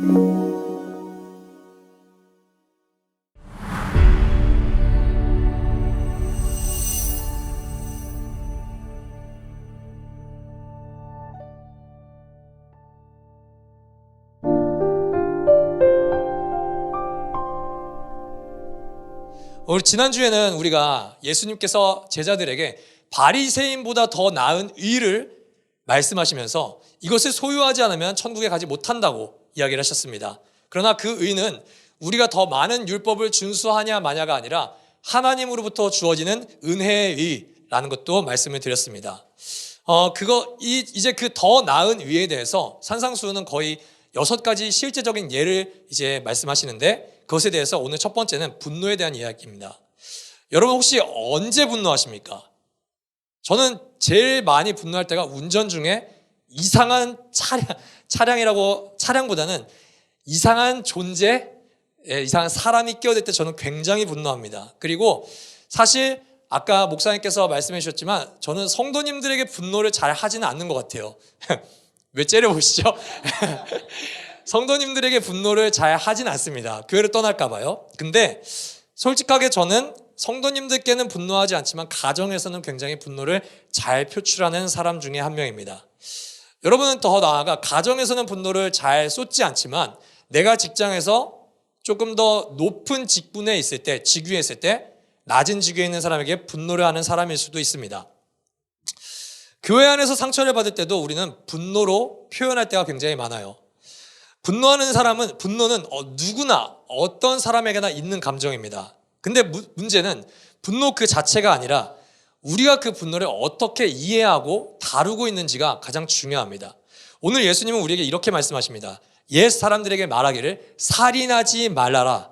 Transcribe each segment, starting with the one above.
우리 지난주에는 우리가 예수님께서 제자들에게 바리새인보다 더 나은 의를 말씀하시면서 이것을 소유하지 않으면 천국에 가지 못한다고 이야기를 하셨습니다. 그러나 그 의는 우리가 더 많은 율법을 준수하냐 마냐가 아니라 하나님으로부터 주어지는 은혜의 의라는 것도 말씀을 드렸습니다. 이제 그 더 나은 의에 대해서 산상수훈은 거의 6가지 실제적인 예를 이제 말씀하시는데, 그것에 대해서 오늘 첫 번째는 분노에 대한 이야기입니다. 여러분 혹시 언제 분노하십니까? 저는 제일 많이 분노할 때가 운전 중에 이상한 차량보다는 이상한 존재, 이상한 사람이 끼어들 때 저는 굉장히 분노합니다. 그리고 사실 아까 목사님께서 말씀해 주셨지만 저는 성도님들에게 분노를 잘 하지는 않는 것 같아요. 왜 째려보시죠? 성도님들에게 분노를 잘 하진 않습니다. 교회를 떠날까 봐요. 근데 솔직하게 저는 성도님들께는 분노하지 않지만 가정에서는 굉장히 분노를 잘 표출하는 사람 중에 한 명입니다. 여러분은 더 나아가 가정에서는 분노를 잘 쏟지 않지만 내가 직장에서 조금 더 높은 직분에 있을 때, 직위에 있을 때 낮은 직위에 있는 사람에게 분노를 하는 사람일 수도 있습니다. 교회 안에서 상처를 받을 때도 우리는 분노로 표현할 때가 굉장히 많아요. 분노는 누구나 어떤 사람에게나 있는 감정입니다. 근데 문제는 분노 그 자체가 아니라 우리가 그 분노를 어떻게 이해하고 다루고 있는지가 가장 중요합니다. 오늘 예수님은 우리에게 이렇게 말씀하십니다. 옛 사람들에게 말하기를 살인하지 말라라.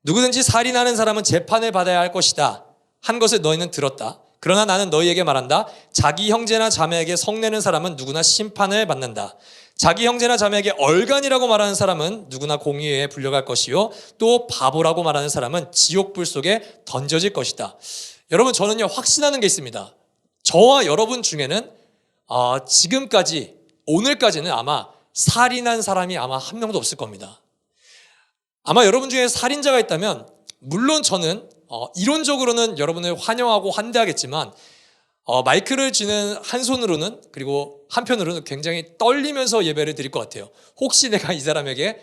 누구든지 살인하는 사람은 재판을 받아야 할 것이다. 한 것을 너희는 들었다. 그러나 나는 너희에게 말한다. 자기 형제나 자매에게 성내는 사람은 누구나 심판을 받는다. 자기 형제나 자매에게 얼간이라고 말하는 사람은 누구나 공의에 불려갈 것이요 또 바보라고 말하는 사람은 지옥불 속에 던져질 것이다. 여러분, 저는요 확신하는 게 있습니다. 저와 여러분 중에는 지금까지 오늘까지는 아마 살인한 사람이 아마 한 명도 없을 겁니다. 아마 여러분 중에 살인자가 있다면 물론 저는 이론적으로는 여러분을 환영하고 환대하겠지만 마이크를 쥐는 한 손으로는, 그리고 한편으로는 굉장히 떨리면서 예배를 드릴 것 같아요. 혹시 내가 이 사람에게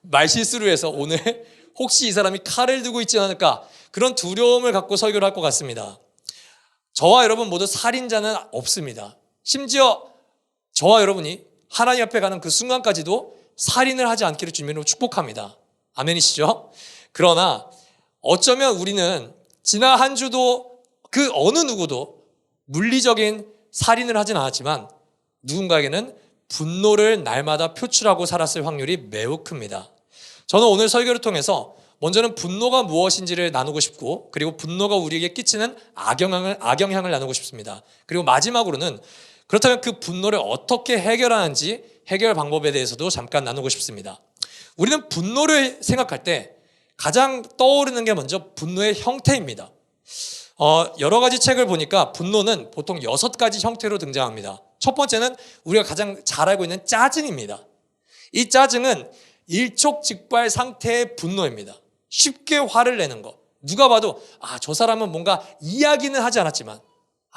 말실수를 해서 오늘 혹시 이 사람이 칼을 들고 있지 않을까, 그런 두려움을 갖고 설교를 할 것 같습니다. 저와 여러분 모두 살인자는 없습니다. 심지어 저와 여러분이 하나님 앞에 가는 그 순간까지도 살인을 하지 않기를 주님으로 축복합니다. 아멘이시죠? 그러나 어쩌면 우리는 지난 한 주도 그 어느 누구도 물리적인 살인을 하진 않았지만 누군가에게는 분노를 날마다 표출하고 살았을 확률이 매우 큽니다. 저는 오늘 설교를 통해서 먼저는 분노가 무엇인지를 나누고 싶고, 그리고 분노가 우리에게 끼치는 악영향을 나누고 싶습니다. 그리고 마지막으로는 그렇다면 그 분노를 어떻게 해결하는지, 해결 방법에 대해서도 잠깐 나누고 싶습니다. 우리는 분노를 생각할 때 가장 떠오르는 게 먼저 분노의 형태입니다. 여러 가지 책을 보니까 분노는 보통 6가지 형태로 등장합니다. 첫 번째는 우리가 가장 잘 알고 있는 짜증입니다. 이 짜증은 일촉즉발 상태의 분노입니다. 쉽게 화를 내는 것. 누가 봐도 저 사람은 뭔가 이야기는 하지 않았지만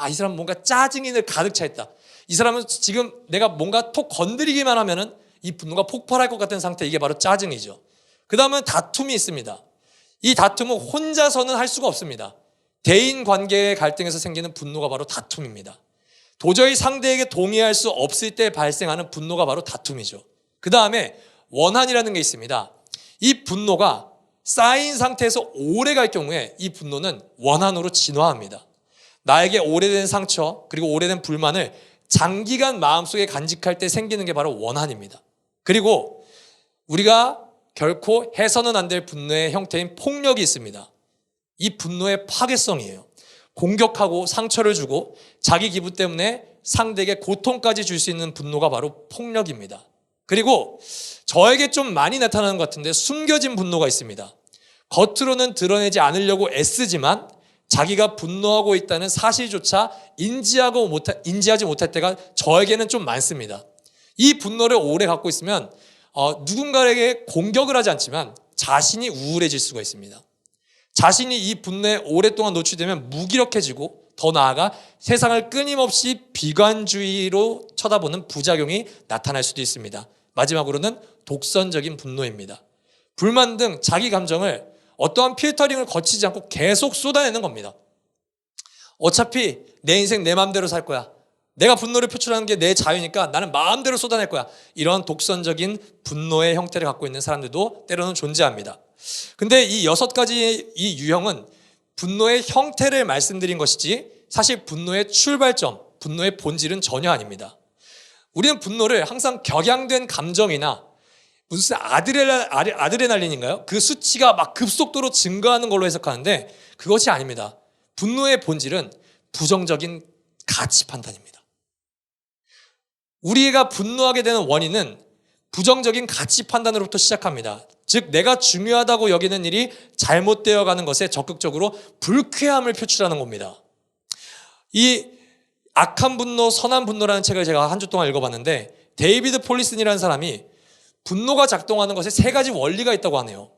이 사람은 뭔가 짜증이 가득 차 있다. 이 사람은 지금 내가 뭔가 톡 건드리기만 하면은 이 분노가 폭발할 것 같은 상태, 이게 바로 짜증이죠. 그 다음은 다툼이 있습니다. 이 다툼은 혼자서는 할 수가 없습니다. 대인 관계의 갈등에서 생기는 분노가 바로 다툼입니다. 도저히 상대에게 동의할 수 없을 때 발생하는 분노가 바로 다툼이죠. 그 다음에 원한이라는 게 있습니다. 이 분노가 쌓인 상태에서 오래 갈 경우에 이 분노는 원한으로 진화합니다. 나에게 오래된 상처, 그리고 오래된 불만을 장기간 마음속에 간직할 때 생기는 게 바로 원한입니다. 그리고 우리가 결코 해서는 안 될 분노의 형태인 폭력이 있습니다. 이 분노의 파괴성이에요. 공격하고 상처를 주고 자기 기분 때문에 상대에게 고통까지 줄 수 있는 분노가 바로 폭력입니다. 그리고 저에게 좀 많이 나타나는 것 같은데 숨겨진 분노가 있습니다. 겉으로는 드러내지 않으려고 애쓰지만 자기가 분노하고 있다는 사실조차 인지하지 못할 때가 저에게는 좀 많습니다. 이 분노를 오래 갖고 있으면 누군가에게 공격을 하지 않지만 자신이 우울해질 수가 있습니다. 자신이 이 분노에 오랫동안 노출되면 무기력해지고 더 나아가 세상을 끊임없이 비관주의로 쳐다보는 부작용이 나타날 수도 있습니다. 마지막으로는 독선적인 분노입니다. 불만 등 자기 감정을 어떠한 필터링을 거치지 않고 계속 쏟아내는 겁니다. 어차피 내 인생 내 마음대로 살 거야. 내가 분노를 표출하는 게 내 자유니까 나는 마음대로 쏟아낼 거야. 이런 독선적인 분노의 형태를 갖고 있는 사람들도 때로는 존재합니다. 근데 이 6가지 이 유형은 분노의 형태를 말씀드린 것이지 사실 분노의 출발점, 분노의 본질은 전혀 아닙니다. 우리는 분노를 항상 격양된 감정이나 무슨 아드레날린인가요? 그 수치가 막 급속도로 증가하는 걸로 해석하는데 그것이 아닙니다. 분노의 본질은 부정적인 가치 판단입니다. 우리가 분노하게 되는 원인은 부정적인 가치 판단으로부터 시작합니다. 즉 내가 중요하다고 여기는 일이 잘못되어 가는 것에 적극적으로 불쾌함을 표출하는 겁니다. 이 악한 분노, 선한 분노라는 책을 제가 한 주 동안 읽어봤는데 데이비드 폴리슨이라는 사람이 분노가 작동하는 것에 3가지 원리가 있다고 하네요.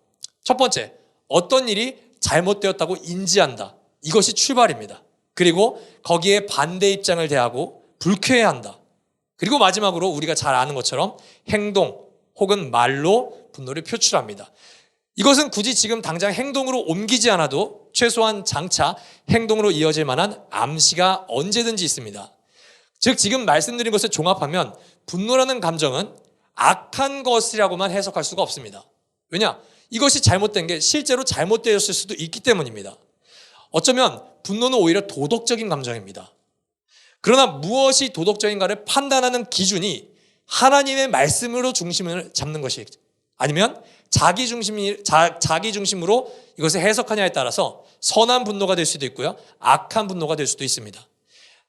첫 번째, 어떤 일이 잘못되었다고 인지한다. 이것이 출발입니다. 그리고 거기에 반대 입장을 대하고 불쾌해한다. 그리고 마지막으로 우리가 잘 아는 것처럼 행동 혹은 말로 분노를 표출합니다. 이것은 굳이 지금 당장 행동으로 옮기지 않아도 최소한 장차 행동으로 이어질 만한 암시가 언제든지 있습니다. 즉 지금 말씀드린 것을 종합하면 분노라는 감정은 악한 것이라고만 해석할 수가 없습니다. 왜냐? 이것이 잘못된 게 실제로 잘못되었을 수도 있기 때문입니다. 어쩌면 분노는 오히려 도덕적인 감정입니다. 그러나 무엇이 도덕적인가를 판단하는 기준이 하나님의 말씀으로 중심을 잡는 것이 아니면 자기 중심으로 이것을 해석하냐에 따라서 선한 분노가 될 수도 있고요. 악한 분노가 될 수도 있습니다.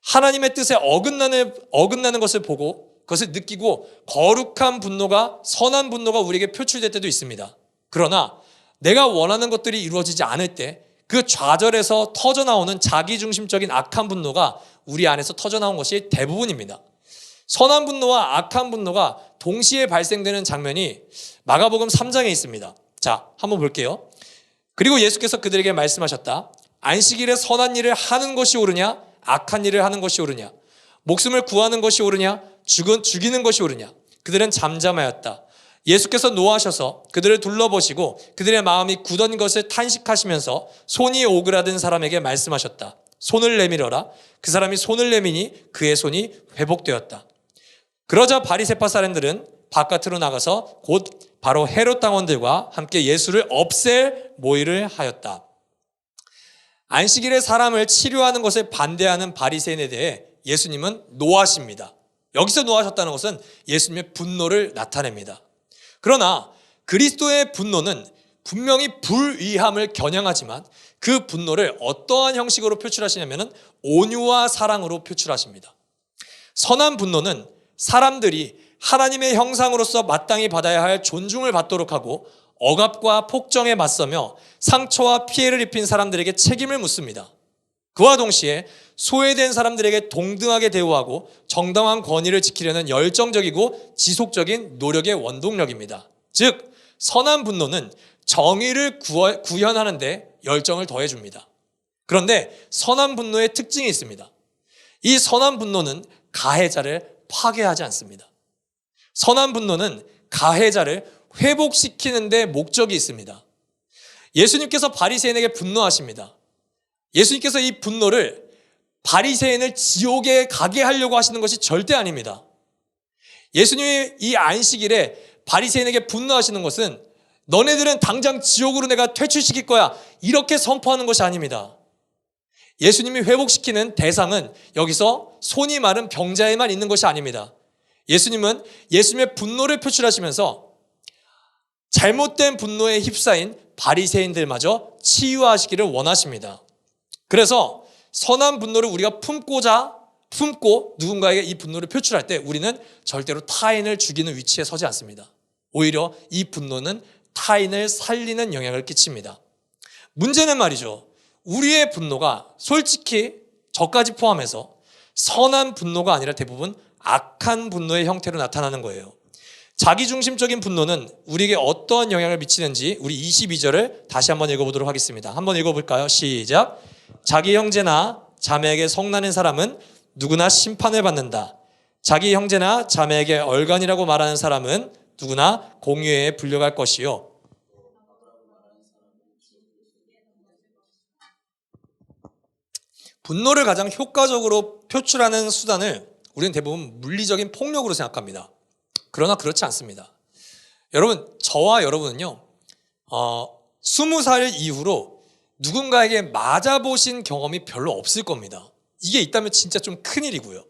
하나님의 뜻에 어긋나는 것을 보고 그것을 느끼고 거룩한 분노가 선한 분노가 우리에게 표출될 때도 있습니다. 그러나 내가 원하는 것들이 이루어지지 않을 때 그 좌절에서 터져나오는 자기중심적인 악한 분노가 우리 안에서 터져나온 것이 대부분입니다. 선한 분노와 악한 분노가 동시에 발생되는 장면이 마가복음 3장에 있습니다. 자, 한번 볼게요. 그리고 예수께서 그들에게 말씀하셨다. 안식일에 선한 일을 하는 것이 옳으냐? 악한 일을 하는 것이 옳으냐? 목숨을 구하는 것이 옳으냐? 죽이는 것이 옳으냐? 그들은 잠잠하였다. 예수께서 노하셔서 그들을 둘러보시고 그들의 마음이 굳은 것을 탄식하시면서 손이 오그라든 사람에게 말씀하셨다. 손을 내밀어라. 그 사람이 손을 내미니 그의 손이 회복되었다. 그러자 바리새파 사람들은 바깥으로 나가서 곧 바로 헤롯 당원들과 함께 예수를 없앨 모의를 하였다. 안식일에 사람을 치료하는 것을 반대하는 바리새인에 대해 예수님은 노하십니다. 여기서 노하셨다는 것은 예수님의 분노를 나타냅니다. 그러나 그리스도의 분노는 분명히 불의함을 겨냥하지만 그 분노를 어떠한 형식으로 표출하시냐면 온유와 사랑으로 표출하십니다. 선한 분노는 사람들이 하나님의 형상으로서 마땅히 받아야 할 존중을 받도록 하고 억압과 폭정에 맞서며 상처와 피해를 입힌 사람들에게 책임을 묻습니다. 그와 동시에 소외된 사람들에게 동등하게 대우하고 정당한 권위를 지키려는 열정적이고 지속적인 노력의 원동력입니다. 즉 선한 분노는 정의를 구현하는 데 열정을 더해줍니다. 그런데 선한 분노의 특징이 있습니다. 이 선한 분노는 가해자를 파괴하지 않습니다. 선한 분노는 가해자를 회복시키는 데 목적이 있습니다. 예수님께서 바리새인에게 분노하십니다. 예수님께서 이 분노를 바리새인을 지옥에 가게 하려고 하시는 것이 절대 아닙니다. 예수님이 이 안식일에 바리새인에게 분노하시는 것은 너네들은 당장 지옥으로 내가 퇴출시킬 거야 이렇게 선포하는 것이 아닙니다. 예수님이 회복시키는 대상은 여기서 손이 마른 병자에만 있는 것이 아닙니다. 예수님은 예수님의 분노를 표출하시면서 잘못된 분노에 휩싸인 바리새인들마저 치유하시기를 원하십니다. 그래서 선한 분노를 우리가 품고 누군가에게 이 분노를 표출할 때 우리는 절대로 타인을 죽이는 위치에 서지 않습니다. 오히려 이 분노는 타인을 살리는 영향을 끼칩니다. 문제는 말이죠. 우리의 분노가 솔직히 저까지 포함해서 선한 분노가 아니라 대부분 악한 분노의 형태로 나타나는 거예요. 자기중심적인 분노는 우리에게 어떠한 영향을 미치는지 우리 22절을 다시 한번 읽어보도록 하겠습니다. 한번 읽어볼까요? 시작. 자기 형제나 자매에게 성나는 사람은 누구나 심판을 받는다. 자기 형제나 자매에게 얼간이라고 말하는 사람은 누구나 공회에 불려갈 것이요. 분노를 가장 효과적으로 표출하는 수단을 우리는 대부분 물리적인 폭력으로 생각합니다. 그러나 그렇지 않습니다. 여러분, 저와 여러분은요, 20살 이후로 누군가에게 맞아보신 경험이 별로 없을 겁니다. 이게 있다면 진짜 좀 큰일이고요.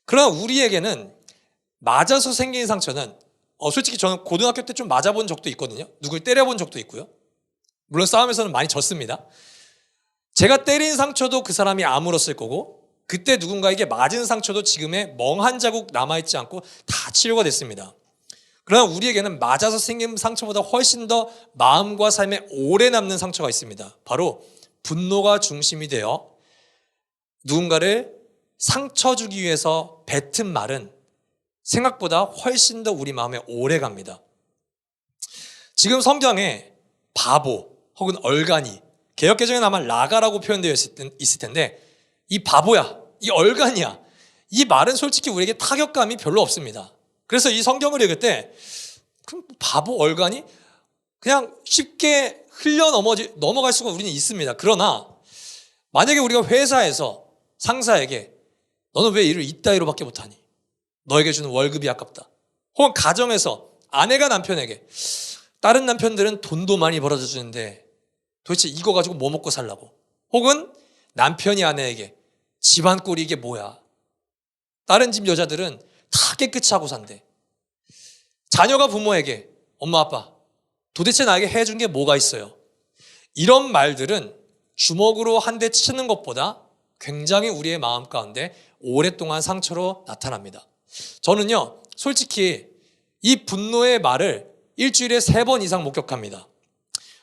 그러나 우리에게는 맞아서 생긴 상처는 솔직히 저는 고등학교 때 좀 맞아본 적도 있거든요. 누굴 때려본 적도 있고요. 물론 싸움에서는 많이 졌습니다. 제가 때린 상처도 그 사람이 아물었을 거고 그때 누군가에게 맞은 상처도 지금의 멍한 자국 남아있지 않고 다 치료가 됐습니다. 그러나 우리에게는 맞아서 생긴 상처보다 훨씬 더 마음과 삶에 오래 남는 상처가 있습니다. 바로 분노가 중심이 되어 누군가를 상처 주기 위해서 뱉은 말은 생각보다 훨씬 더 우리 마음에 오래 갑니다. 지금 성경에 바보 혹은 얼간이, 개역개정에는 아마 라가라고 표현되어 있을 텐데 이 바보야, 이 얼간이야, 이 말은 솔직히 우리에게 타격감이 별로 없습니다. 그래서 이 성경을 읽을 때 그럼 바보, 얼간이 그냥 쉽게 흘려 넘어갈 수가 우리는 있습니다. 그러나 만약에 우리가 회사에서 상사에게 너는 왜 일을 이따위로밖에 못하니? 너에게 주는 월급이 아깝다. 혹은 가정에서 아내가 남편에게 다른 남편들은 돈도 많이 벌어다 주는데 도대체 이거 가지고 뭐 먹고 살라고? 혹은 남편이 아내에게 집안 꼴이 이게 뭐야? 다른 집 여자들은 다 깨끗이 하고 산대. 자녀가 부모에게 엄마 아빠 도대체 나에게 해준 게 뭐가 있어요? 이런 말들은 주먹으로 한 대 치는 것보다 굉장히 우리의 마음 가운데 오랫동안 상처로 나타납니다. 저는요, 솔직히 이 분노의 말을 일주일에 3번 이상 목격합니다.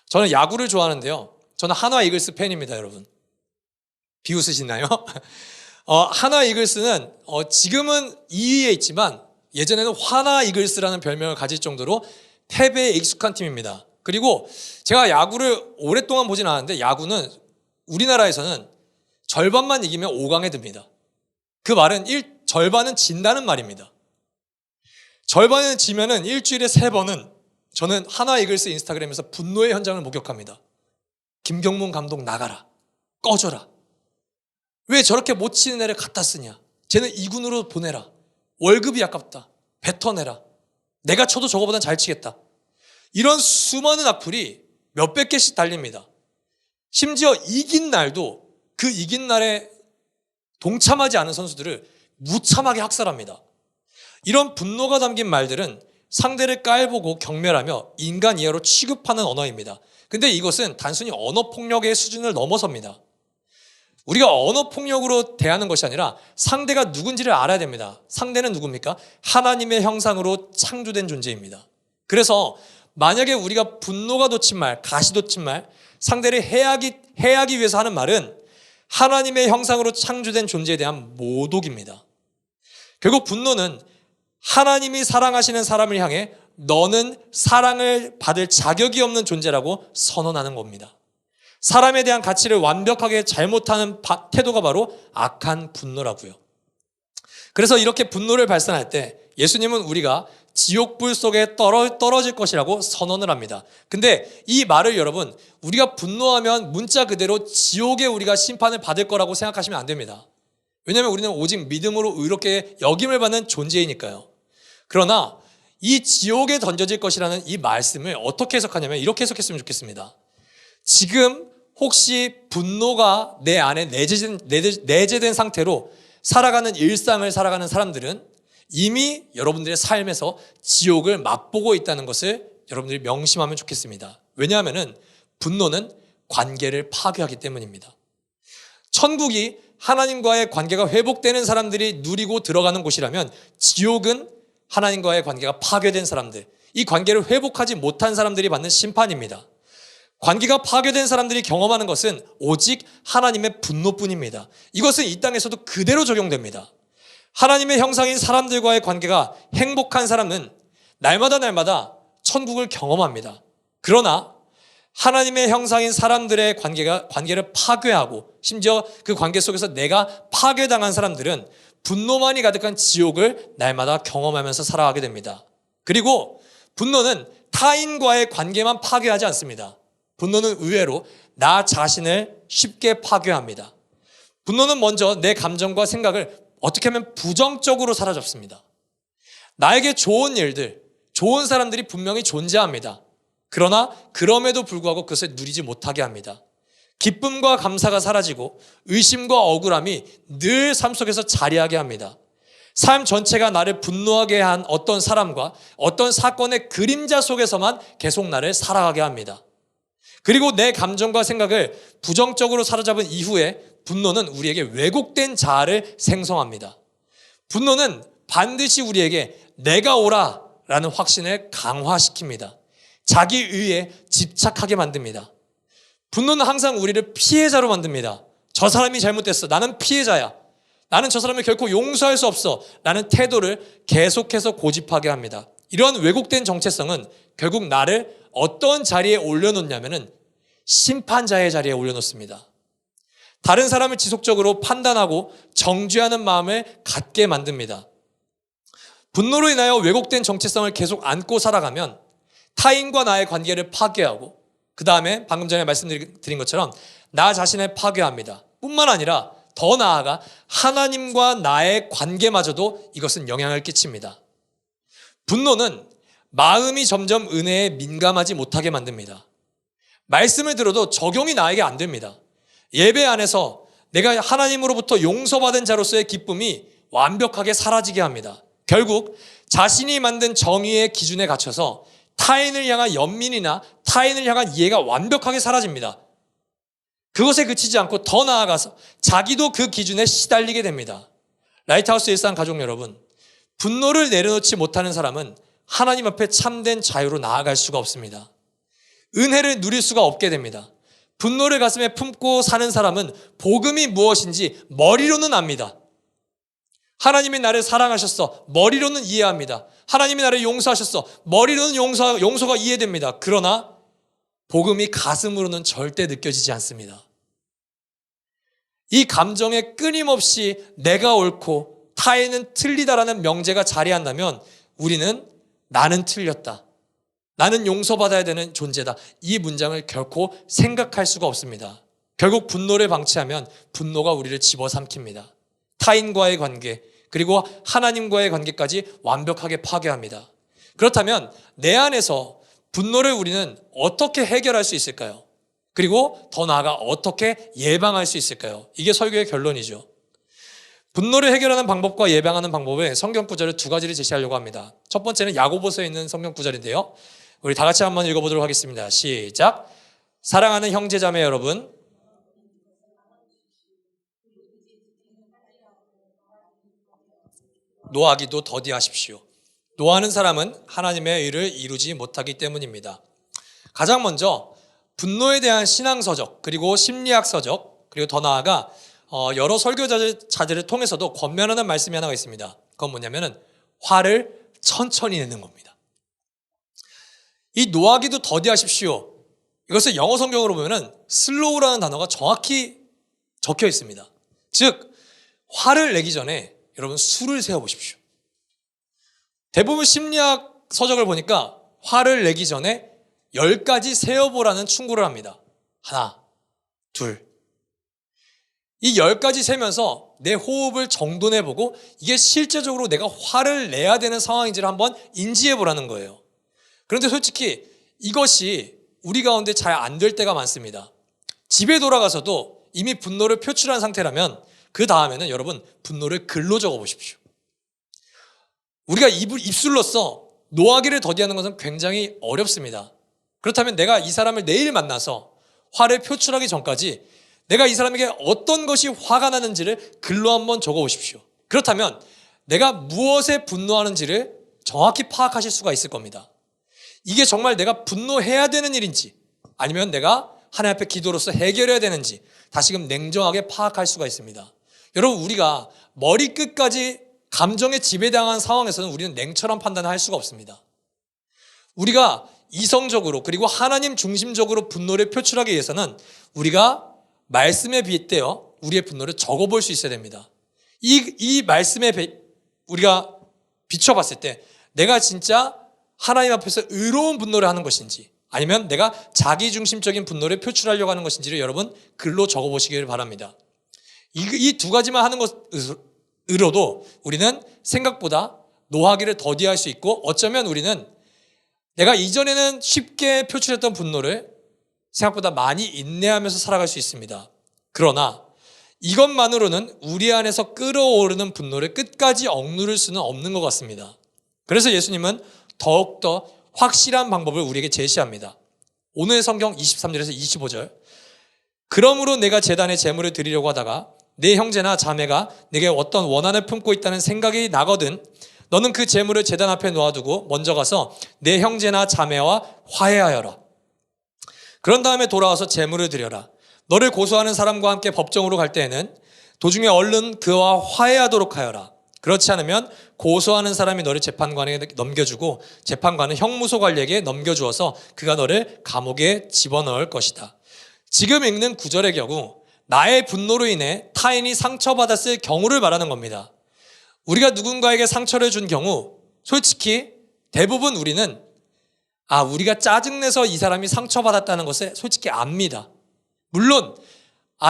저는 야구를 좋아하는데요. 저는 한화 이글스 팬입니다, 여러분. 비웃으시나요? 한화 이글스는 지금은 2위에 있지만 예전에는 화나 이글스라는 별명을 가질 정도로 패배에 익숙한 팀입니다. 그리고 제가 야구를 오랫동안 보진 않았는데 야구는 우리나라에서는 절반만 이기면 5강에 듭니다. 그 말은 절반은 진다는 말입니다. 절반은 지면은 일주일에 3번은 저는 한화 이글스 인스타그램에서 분노의 현장을 목격합니다. 김경문 감독 나가라. 꺼져라. 왜 저렇게 못 치는 애를 갖다 쓰냐. 쟤는 2군으로 보내라. 월급이 아깝다. 뱉어내라. 내가 쳐도 저거보단 잘 치겠다. 이런 수많은 악플이 몇백 개씩 달립니다. 심지어 이긴 날도 그 이긴 날에 동참하지 않은 선수들을 무참하게 학살합니다. 이런 분노가 담긴 말들은 상대를 깔보고 경멸하며 인간 이하로 취급하는 언어입니다. 근데 이것은 단순히 언어폭력의 수준을 넘어섭니다. 우리가 언어폭력으로 대하는 것이 아니라 상대가 누군지를 알아야 됩니다. 상대는 누굽니까? 하나님의 형상으로 창조된 존재입니다. 그래서 만약에 우리가 분노가 돋친 말, 가시 돋친 말, 상대를 해하기 위해서 하는 말은 하나님의 형상으로 창조된 존재에 대한 모독입니다. 결국 분노는 하나님이 사랑하시는 사람을 향해 너는 사랑을 받을 자격이 없는 존재라고 선언하는 겁니다. 사람에 대한 가치를 완벽하게 잘못하는 태도가 바로 악한 분노라고요. 그래서 이렇게 분노를 발산할 때 예수님은 우리가 지옥불 속에 떨어질 것이라고 선언을 합니다. 근데 이 말을 여러분, 우리가 분노하면 문자 그대로 지옥에 우리가 심판을 받을 거라고 생각하시면 안 됩니다. 왜냐하면 우리는 오직 믿음으로 의롭게 역임을 받는 존재이니까요. 그러나 이 지옥에 던져질 것이라는 이 말씀을 어떻게 해석하냐면 이렇게 해석했으면 좋겠습니다. 지금 혹시 분노가 내 안에 내재된 상태로 살아가는 일상을 살아가는 사람들은 이미 여러분들의 삶에서 지옥을 맛보고 있다는 것을 여러분들이 명심하면 좋겠습니다. 왜냐하면 분노는 관계를 파괴하기 때문입니다. 천국이 하나님과의 관계가 회복되는 사람들이 누리고 들어가는 곳이라면 지옥은 하나님과의 관계가 파괴된 사람들, 이 관계를 회복하지 못한 사람들이 받는 심판입니다. 관계가 파괴된 사람들이 경험하는 것은 오직 하나님의 분노뿐입니다. 이것은 이 땅에서도 그대로 적용됩니다. 하나님의 형상인 사람들과의 관계가 행복한 사람은 날마다 천국을 경험합니다. 그러나 하나님의 형상인 사람들의 관계를 파괴하고 심지어 그 관계 속에서 내가 파괴당한 사람들은 분노만이 가득한 지옥을 날마다 경험하면서 살아가게 됩니다. 그리고 분노는 타인과의 관계만 파괴하지 않습니다. 분노는 의외로 나 자신을 쉽게 파괴합니다. 분노는 먼저 내 감정과 생각을 어떻게 하면 부정적으로 사로잡습니다. 나에게 좋은 일들, 좋은 사람들이 분명히 존재합니다. 그러나 그럼에도 불구하고 그것을 누리지 못하게 합니다. 기쁨과 감사가 사라지고 의심과 억울함이 늘 삶 속에서 자리하게 합니다. 삶 전체가 나를 분노하게 한 어떤 사람과 어떤 사건의 그림자 속에서만 계속 나를 살아가게 합니다. 그리고 내 감정과 생각을 부정적으로 사로잡은 이후에 분노는 우리에게 왜곡된 자아를 생성합니다. 분노는 반드시 우리에게 내가 옳아라는 확신을 강화시킵니다. 자기 의에 집착하게 만듭니다. 분노는 항상 우리를 피해자로 만듭니다. 저 사람이 잘못됐어. 나는 피해자야. 나는 저 사람을 결코 용서할 수 없어. 라는 태도를 계속해서 고집하게 합니다. 이러한 왜곡된 정체성은 결국 나를 어떤 자리에 올려놓냐면은 심판자의 자리에 올려놓습니다. 다른 사람을 지속적으로 판단하고 정죄하는 마음을 갖게 만듭니다. 분노로 인하여 왜곡된 정체성을 계속 안고 살아가면 타인과 나의 관계를 파괴하고 그 다음에 방금 전에 말씀드린 것처럼 나 자신을 파괴합니다. 뿐만 아니라 더 나아가 하나님과 나의 관계마저도 이것은 영향을 끼칩니다. 분노는 마음이 점점 은혜에 민감하지 못하게 만듭니다. 말씀을 들어도 적용이 나에게 안 됩니다. 예배 안에서 내가 하나님으로부터 용서받은 자로서의 기쁨이 완벽하게 사라지게 합니다. 결국 자신이 만든 정의의 기준에 갇혀서 타인을 향한 연민이나 타인을 향한 이해가 완벽하게 사라집니다. 그것에 그치지 않고 더 나아가서 자기도 그 기준에 시달리게 됩니다. 라이트하우스 일상 가족 여러분, 분노를 내려놓지 못하는 사람은 하나님 앞에 참된 자유로 나아갈 수가 없습니다. 은혜를 누릴 수가 없게 됩니다. 분노를 가슴에 품고 사는 사람은 복음이 무엇인지 머리로는 압니다. 하나님이 나를 사랑하셨어. 머리로는 이해합니다. 하나님이 나를 용서하셨어. 머리로는 용서가 이해됩니다. 그러나 복음이 가슴으로는 절대 느껴지지 않습니다. 이 감정에 끊임없이 내가 옳고 타인은 틀리다라는 명제가 자리한다면 우리는 나는 틀렸다. 나는 용서받아야 되는 존재다. 이 문장을 결코 생각할 수가 없습니다. 결국 분노를 방치하면 분노가 우리를 집어삼킵니다. 타인과의 관계, 그리고 하나님과의 관계까지 완벽하게 파괴합니다. 그렇다면 내 안에서 분노를 우리는 어떻게 해결할 수 있을까요? 그리고 더 나아가 어떻게 예방할 수 있을까요? 이게 설교의 결론이죠. 분노를 해결하는 방법과 예방하는 방법에 성경 구절을 두 가지를 제시하려고 합니다. 첫 번째는 야고보서에 있는 성경 구절인데요. 우리 다 같이 한번 읽어보도록 하겠습니다. 시작. 사랑하는 형제자매 여러분, 노하기도 더디하십시오. 노하는 사람은 하나님의 의를 이루지 못하기 때문입니다. 가장 먼저 분노에 대한 신앙서적, 그리고 심리학서적, 그리고 더 나아가 여러 설교자들을 통해서도 권면하는 말씀이 하나가 있습니다. 그건 뭐냐면은 화를 천천히 내는 겁니다. 이 노하기도 더디하십시오. 이것을 영어 성경으로 보면은 슬로우라는 단어가 정확히 적혀 있습니다. 즉 화를 내기 전에 여러분 수를 세워보십시오. 대부분 심리학 서적을 보니까 화를 내기 전에 10가지 세어보라는 충고를 합니다. 하나, 둘. 이 10가지 세면서 내 호흡을 정돈해보고 이게 실제적으로 내가 화를 내야 되는 상황인지를 한번 인지해보라는 거예요. 그런데 솔직히 이것이 우리 가운데 잘 안 될 때가 많습니다. 집에 돌아가서도 이미 분노를 표출한 상태라면 그 다음에는 여러분 분노를 글로 적어보십시오. 우리가 입술로써 노하기를 더디하는 것은 굉장히 어렵습니다. 그렇다면 내가 이 사람을 내일 만나서 화를 표출하기 전까지 내가 이 사람에게 어떤 것이 화가 나는지를 글로 한번 적어보십시오. 그렇다면 내가 무엇에 분노하는지를 정확히 파악하실 수가 있을 겁니다. 이게 정말 내가 분노해야 되는 일인지 아니면 내가 하나님 앞에 기도로서 해결해야 되는지 다시금 냉정하게 파악할 수가 있습니다. 여러분, 우리가 머리끝까지 감정에 지배당한 상황에서는 우리는 냉철한 판단을 할 수가 없습니다. 우리가 이성적으로 그리고 하나님 중심적으로 분노를 표출하기 위해서는 우리가 말씀에 빗대어 우리의 분노를 적어볼 수 있어야 됩니다. 이 말씀에 우리가 비춰봤을 때 내가 진짜 하나님 앞에서 의로운 분노를 하는 것인지 아니면 내가 자기중심적인 분노를 표출하려고 하는 것인지를 여러분 글로 적어보시길 바랍니다. 이 두 가지만 하는 것으로도 우리는 생각보다 노하기를 더디할 수 있고 어쩌면 우리는 내가 이전에는 쉽게 표출했던 분노를 생각보다 많이 인내하면서 살아갈 수 있습니다. 그러나 이것만으로는 우리 안에서 끓어오르는 분노를 끝까지 억누를 수는 없는 것 같습니다. 그래서 예수님은 더욱더 확실한 방법을 우리에게 제시합니다. 오늘 성경 23절에서 25절. 그러므로 내가 제단에 제물을 드리려고 하다가 내 형제나 자매가 내게 어떤 원한을 품고 있다는 생각이 나거든 너는 그 제물을 제단 앞에 놓아두고 먼저 가서 내 형제나 자매와 화해하여라. 그런 다음에 돌아와서 제물을 드려라. 너를 고소하는 사람과 함께 법정으로 갈 때에는 도중에 얼른 그와 화해하도록 하여라. 그렇지 않으면 고소하는 사람이 너를 재판관에게 넘겨주고 재판관은 형무소 관리에게 넘겨주어서 그가 너를 감옥에 집어넣을 것이다. 지금 읽는 구절의 경우 나의 분노로 인해 타인이 상처받았을 경우를 말하는 겁니다. 우리가 누군가에게 상처를 준 경우 솔직히 대부분 우리는 우리가 짜증내서 이 사람이 상처받았다는 것을 솔직히 압니다. 물론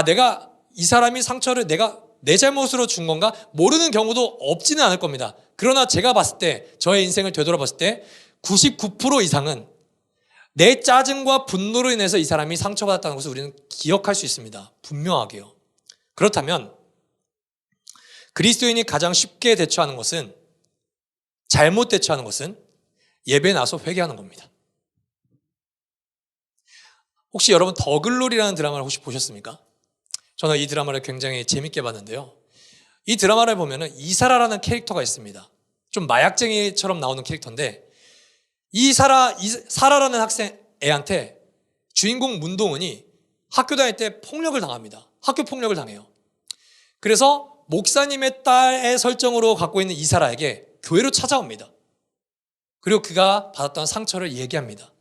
내가 이 사람이 상처를 내가 내 잘못으로 준 건가 모르는 경우도 없지는 않을 겁니다. 그러나 제가 봤을 때 저의 인생을 되돌아봤을 때 99% 이상은 내 짜증과 분노로 인해서 이 사람이 상처받았다는 것을 우리는 기억할 수 있습니다. 분명하게요. 그렇다면 그리스도인이 가장 쉽게 대처하는 것은 잘못 대처하는 것은 예배에 나서 회개하는 겁니다. 혹시 여러분 더글로리라는 드라마를 혹시 보셨습니까? 저는 이 드라마를 굉장히 재밌게 봤는데요. 이 드라마를 보면은 이사라라는 캐릭터가 있습니다. 좀 마약쟁이처럼 나오는 캐릭터인데 이 사라라는 애한테 주인공 문동은이 학교 다닐 때 폭력을 당합니다. 학교 폭력을 당해요. 그래서 목사님의 딸의 설정으로 갖고 있는 이사라에게 교회로 찾아옵니다. 그리고 그가 받았던 상처를 얘기합니다.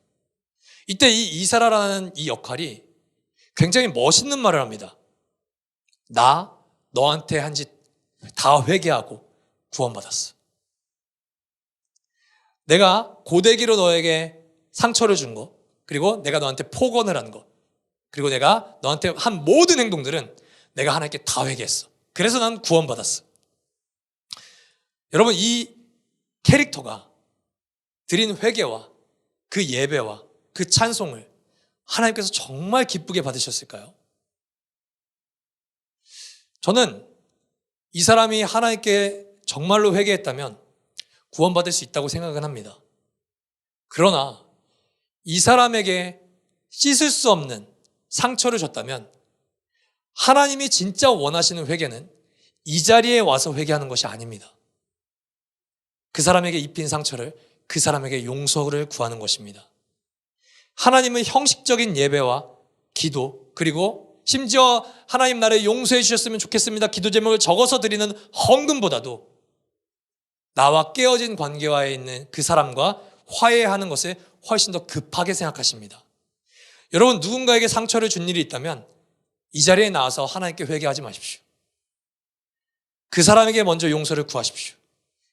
이때 이 이사라라는 이 역할이 굉장히 멋있는 말을 합니다. 나 너한테 한 짓 다 회개하고 구원받았어. 내가 고데기로 너에게 상처를 준 거, 그리고 내가 너한테 폭언을 한 거, 그리고 내가 너한테 한 모든 행동들은 내가 하나님께 다 회개했어. 그래서 난 구원받았어. 여러분 이 캐릭터가 드린 회개와 그 예배와 그 찬송을 하나님께서 정말 기쁘게 받으셨을까요? 저는 이 사람이 하나님께 정말로 회개했다면 구원받을 수 있다고 생각은 합니다. 그러나 이 사람에게 씻을 수 없는 상처를 줬다면 하나님이 진짜 원하시는 회개는 이 자리에 와서 회개하는 것이 아닙니다. 그 사람에게 입힌 상처를 그 사람에게 용서를 구하는 것입니다. 하나님은 형식적인 예배와 기도 그리고 심지어 하나님 나를 용서해 주셨으면 좋겠습니다. 기도 제목을 적어서 드리는 헌금보다도 나와 깨어진 관계와에 있는 그 사람과 화해하는 것을 훨씬 더 급하게 생각하십니다. 여러분 누군가에게 상처를 준 일이 있다면 이 자리에 나와서 하나님께 회개하지 마십시오. 그 사람에게 먼저 용서를 구하십시오.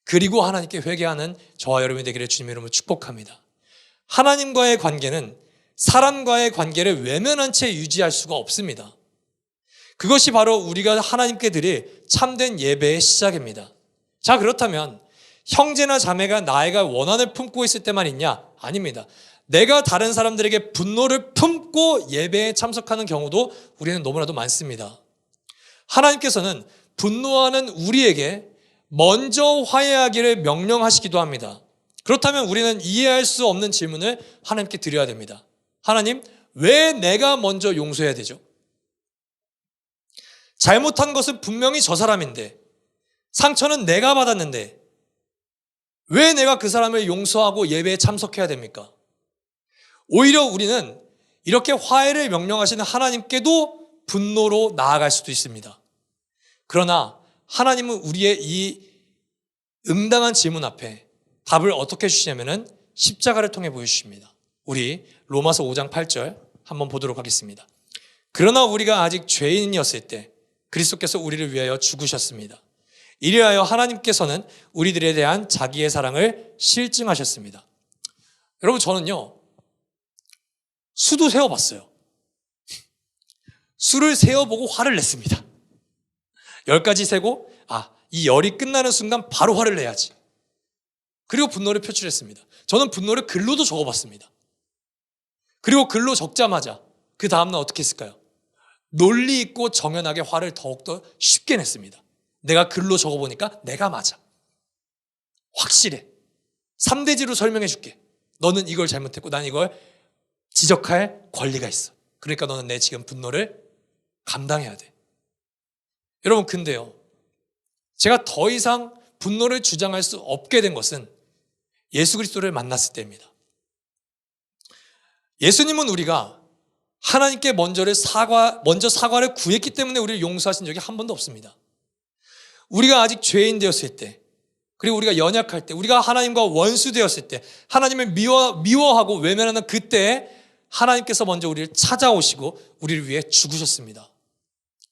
그리고 하나님께 회개하는 저와 여러분이 되기를 주님의 이름으로 축복합니다. 하나님과의 관계는 사람과의 관계를 외면한 채 유지할 수가 없습니다. 그것이 바로 우리가 하나님께 드릴 참된 예배의 시작입니다. 자, 그렇다면 형제나 자매가 나에게 원한을 품고 있을 때만 있냐? 아닙니다. 내가 다른 사람들에게 분노를 품고 예배에 참석하는 경우도 우리는 너무나도 많습니다. 하나님께서는 분노하는 우리에게 먼저 화해하기를 명령하시기도 합니다. 그렇다면 우리는 이해할 수 없는 질문을 하나님께 드려야 됩니다. 하나님, 왜 내가 먼저 용서해야 되죠? 잘못한 것은 분명히 저 사람인데 상처는 내가 받았는데 왜 내가 그 사람을 용서하고 예배에 참석해야 됩니까? 오히려 우리는 이렇게 화해를 명령하시는 하나님께도 분노로 나아갈 수도 있습니다. 그러나 하나님은 우리의 이 응당한 질문 앞에 답을 어떻게 주시냐면은 십자가를 통해 보여주십니다. 우리 로마서 5장 8절 한번 보도록 하겠습니다. 그러나 우리가 아직 죄인이었을 때 그리스도께서 우리를 위하여 죽으셨습니다. 이리하여 하나님께서는 우리들에 대한 자기의 사랑을 실증하셨습니다. 여러분, 저는요, 수도 세어봤어요. 수를 세어보고 화를 냈습니다. 10가지 세고 이 열이 끝나는 순간 바로 화를 내야지. 그리고 분노를 표출했습니다. 저는 분노를 글로도 적어봤습니다. 그리고 글로 적자마자 그 다음날 어떻게 했을까요? 논리 있고 정연하게 화를 더욱더 쉽게 냈습니다. 내가 글로 적어보니까 내가 맞아. 확실해. 3대지로 설명해 줄게. 너는 이걸 잘못했고 난 이걸 지적할 권리가 있어. 그러니까 너는 내 지금 분노를 감당해야 돼. 여러분, 근데요, 제가 더 이상 분노를 주장할 수 없게 된 것은 예수 그리스도를 만났을 때입니다. 예수님은 우리가 하나님께 먼저 사과를 구했기 때문에 우리를 용서하신 적이 한 번도 없습니다. 우리가 아직 죄인 되었을 때, 그리고 우리가 연약할 때, 우리가 하나님과 원수 되었을 때, 하나님을 미워하고 외면하는 그때에 하나님께서 먼저 우리를 찾아오시고 우리를 위해 죽으셨습니다.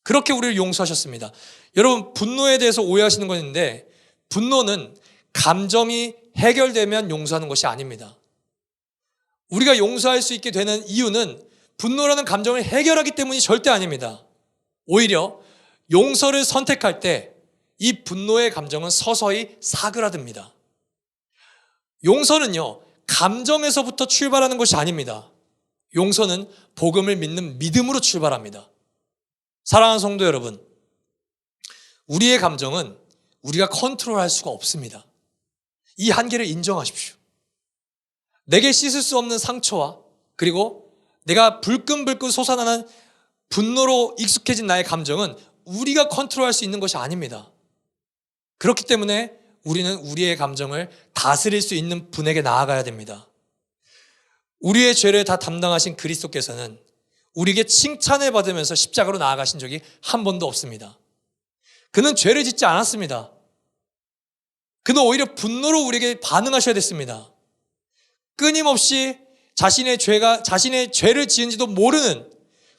그렇게 우리를 용서하셨습니다. 여러분, 분노에 대해서 오해하시는 건 있는데, 분노는 감정이 해결되면 용서하는 것이 아닙니다. 우리가 용서할 수 있게 되는 이유는 분노라는 감정을 해결하기 때문이 절대 아닙니다. 오히려 용서를 선택할 때 이 분노의 감정은 서서히 사그라듭니다. 용서는요, 감정에서부터 출발하는 것이 아닙니다. 용서는 복음을 믿는 믿음으로 출발합니다. 사랑하는 성도 여러분, 우리의 감정은 우리가 컨트롤할 수가 없습니다. 이 한계를 인정하십시오. 내게 씻을 수 없는 상처와 그리고 내가 불끈불끈 솟아나는 분노로 익숙해진 나의 감정은 우리가 컨트롤할 수 있는 것이 아닙니다. 그렇기 때문에 우리는 우리의 감정을 다스릴 수 있는 분에게 나아가야 됩니다. 우리의 죄를 다 담당하신 그리스도께서는 우리에게 칭찬을 받으면서 십자가로 나아가신 적이 한 번도 없습니다. 그는 죄를 짓지 않았습니다. 그는 오히려 분노로 우리에게 반응하셔야 됐습니다. 끊임없이 자신의 죄를 지은지도 모르는,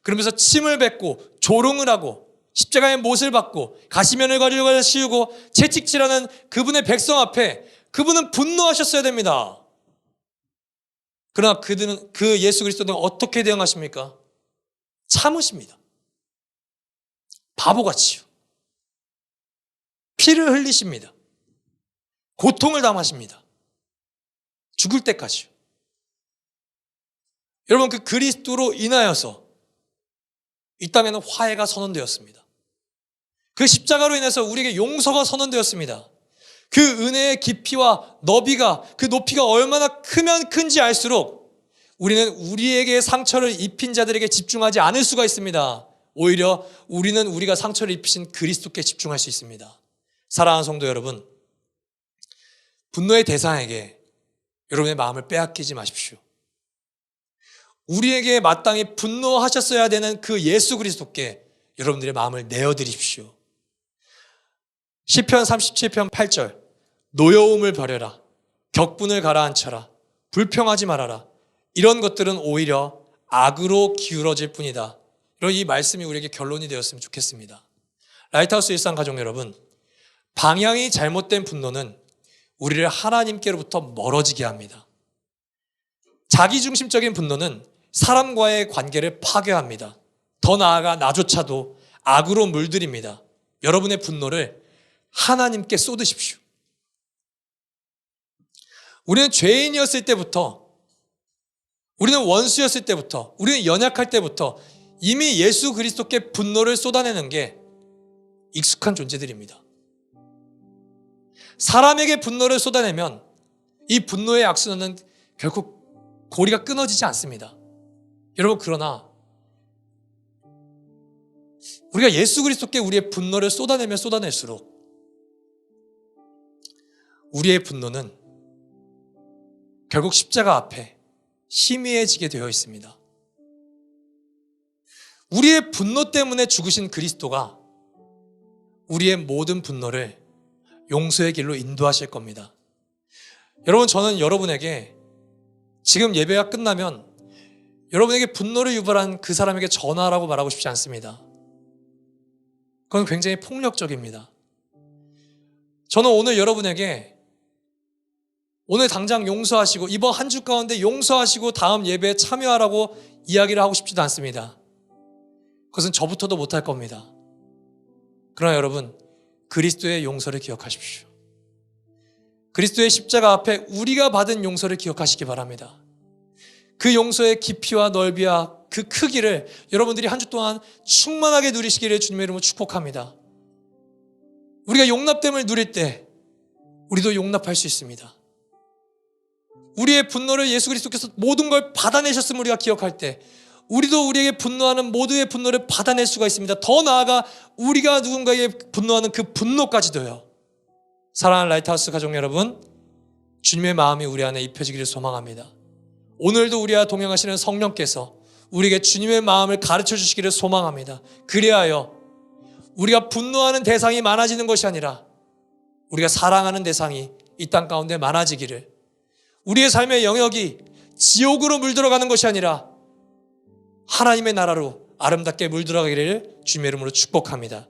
그러면서 침을 뱉고 조롱을 하고 십자가의 못을 받고 가시면을 가지고 씌우고 채찍질하는 그분의 백성 앞에 그분은 분노하셨어야 됩니다. 그러나 그 예수 그리스도는 어떻게 대응하십니까? 참으십니다. 바보같이요. 피를 흘리십니다. 고통을 당하십니다. 죽을 때까지요. 여러분, 그 그리스도로 인하여서 이 땅에는 화해가 선언되었습니다. 그 십자가로 인해서 우리에게 용서가 선언되었습니다. 그 은혜의 깊이와 너비가, 그 높이가 얼마나 크면 큰지 알수록 우리는 우리에게 상처를 입힌 자들에게 집중하지 않을 수가 있습니다. 오히려 우리는 우리가 상처를 입히신 그리스도께 집중할 수 있습니다. 사랑하는 성도 여러분, 분노의 대상에게 여러분의 마음을 빼앗기지 마십시오. 우리에게 마땅히 분노하셨어야 되는 그 예수 그리스도께 여러분들의 마음을 내어드리십시오. 시편 37편 8절, 노여움을 버려라, 격분을 가라앉혀라, 불평하지 말아라. 이런 것들은 오히려 악으로 기울어질 뿐이다. 이런 이 말씀이 우리에게 결론이 되었으면 좋겠습니다. 라이트하우스 일상 가족 여러분, 방향이 잘못된 분노는 우리를 하나님께로부터 멀어지게 합니다. 자기중심적인 분노는 사람과의 관계를 파괴합니다. 더 나아가 나조차도 악으로 물들입니다. 여러분의 분노를 하나님께 쏟으십시오. 우리는 죄인이었을 때부터, 우리는 원수였을 때부터, 우리는 연약할 때부터 이미 예수 그리스도께 분노를 쏟아내는 게 익숙한 존재들입니다. 사람에게 분노를 쏟아내면 이 분노의 악순환은 결국 고리가 끊어지지 않습니다. 여러분, 그러나 우리가 예수 그리스도께 우리의 분노를 쏟아내면 쏟아낼수록 우리의 분노는 결국 십자가 앞에 희미해지게 되어 있습니다. 우리의 분노 때문에 죽으신 그리스도가 우리의 모든 분노를 용서의 길로 인도하실 겁니다. 여러분, 저는 여러분에게 지금 예배가 끝나면 여러분에게 분노를 유발한 그 사람에게 전화라고 말하고 싶지 않습니다. 그건 굉장히 폭력적입니다. 저는 오늘 여러분에게 오늘 당장 용서하시고 이번 한 주 가운데 용서하시고 다음 예배에 참여하라고 이야기를 하고 싶지도 않습니다. 그것은 저부터도 못할 겁니다. 그러나 여러분, 그리스도의 용서를 기억하십시오. 그리스도의 십자가 앞에 우리가 받은 용서를 기억하시기 바랍니다. 그 용서의 깊이와 넓이와 그 크기를 여러분들이 한 주 동안 충만하게 누리시기를 주님의 이름으로 축복합니다. 우리가 용납됨을 누릴 때 우리도 용납할 수 있습니다. 우리의 분노를 예수 그리스도께서 모든 걸 받아내셨음을 우리가 기억할 때 우리도 우리에게 분노하는 모두의 분노를 받아낼 수가 있습니다. 더 나아가 우리가 누군가에게 분노하는 그 분노까지도요. 사랑하는 라이트하우스 가족 여러분, 주님의 마음이 우리 안에 입혀지기를 소망합니다. 오늘도 우리와 동행하시는 성령께서 우리에게 주님의 마음을 가르쳐 주시기를 소망합니다. 그리하여 우리가 분노하는 대상이 많아지는 것이 아니라 우리가 사랑하는 대상이 이 땅 가운데 많아지기를, 우리의 삶의 영역이 지옥으로 물들어가는 것이 아니라 하나님의 나라로 아름답게 물들어가기를 주님의 이름으로 축복합니다.